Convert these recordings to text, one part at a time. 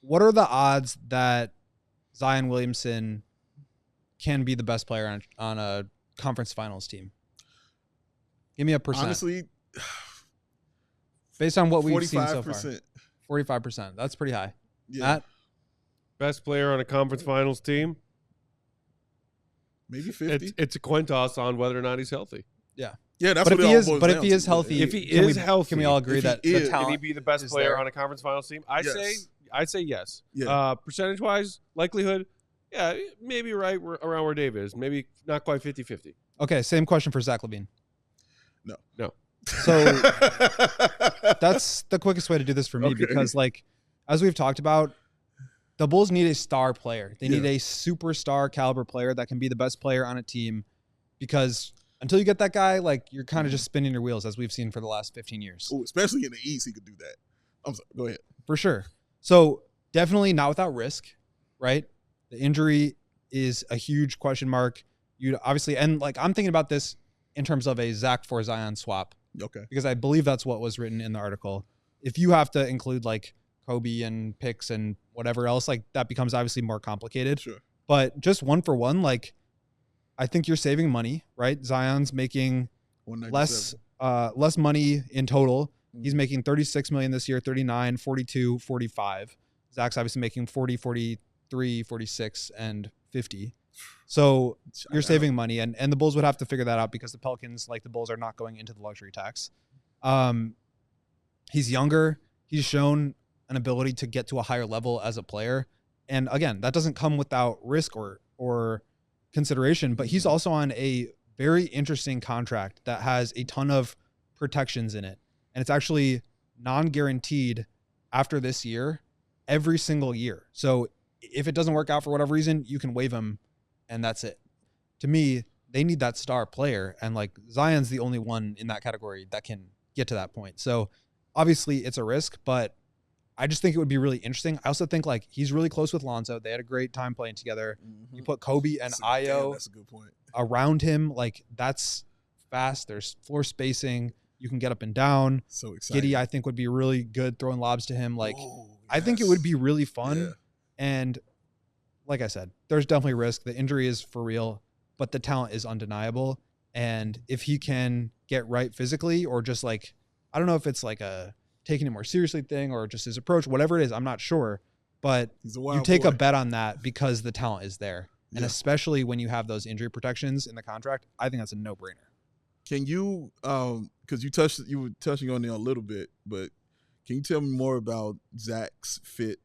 what are the odds that Zion Williamson can be the best player on a conference finals team? Give me a percent. Honestly, based on what we've seen so far. 45%. That's pretty high. Yeah. Matt? Best player on a conference finals team? Maybe 50. It's a coin toss on whether or not he's healthy. Yeah, that's but what if he is healthy, if he is healthy, can we all agree that the talent can he be the best player there on a conference finals team? I'd say yes. Yeah. Percentage wise, likelihood, yeah, maybe right around where Dave is. Maybe not quite 50-50. Okay, same question for Zach LaVine. No. So that's the quickest way to do this for me because, like, as we've talked about, the Bulls need a star player. They need a superstar caliber player that can be the best player on a team because until you get that guy, like, you're kind of just spinning your wheels as we've seen for the last 15 years. Ooh, especially in the East, he could do that. I'm sorry. Go ahead. For sure. So definitely not without risk, right? The injury is a huge question mark. You obviously, and like I'm thinking about this in terms of a Zach for Zion swap. Okay. Because I believe that's what was written in the article. If you have to include like Kobe and picks and whatever else, like that becomes obviously more complicated. Sure. But just one for one, like I think you're saving money, right? Zion's making less money in total. He's making 36 million this year, 39, 42, 45. Zach's obviously making 40, 43, 46, and 50. So you're saving money, and the Bulls would have to figure that out because the Pelicans, like the Bulls, are not going into the luxury tax. He's younger. He's shown an ability to get to a higher level as a player. And again, that doesn't come without risk or consideration, but he's also on a very interesting contract that has a ton of protections in it. And it's actually non-guaranteed after this year, every single year. So if it doesn't work out for whatever reason, you can waive him and that's it. To me, they need that star player. And like Zion's the only one in that category that can get to that point. So obviously it's a risk, but I just think it would be really interesting. I also think like he's really close with Lonzo. They had a great time playing together. Mm-hmm. You put Kobe and Ayo that's a good point. Around him. Like that's fast. There's floor spacing. You can get up and down. So exciting. Giddy, I think, would be really good throwing lobs to him. Like, I think it would be really fun. Yeah. And like I said, there's definitely risk. The injury is for real, but the talent is undeniable. And if he can get right physically or just like, I don't know if it's like a taking it more seriously thing or just his approach, whatever it is, I'm not sure. But you take a bet on that because the talent is there. Yeah. And especially when you have those injury protections in the contract, I think that's a no-brainer. Can you, because you were touching on there a little bit, but can you tell me more about Zach's fit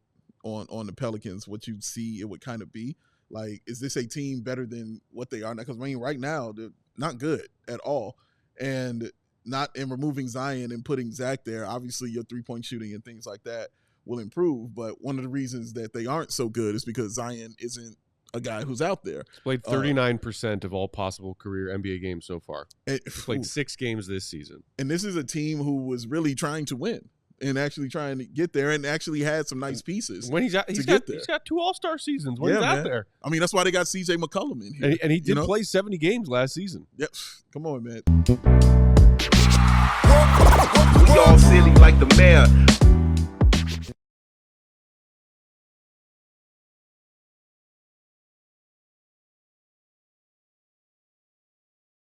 on the Pelicans? What you see it would kind of be like? Is this a team better than what they are now? Because I mean, right now they're not good at all, and not in removing Zion and putting Zach there. Obviously, your 3-point shooting and things like that will improve. But one of the reasons that they aren't so good is because Zion isn't a guy who's out there. He's played 39% of all possible career NBA games so far. He's played 6 games this season. And this is a team who was really trying to win and actually trying to get there and actually had some nice pieces. When he's got 2 All-Star seasons when he's out there. I mean, that's why they got CJ McCollum in here. And he did play 70 games last season. Yep. Come on, man. We all silly like the mayor.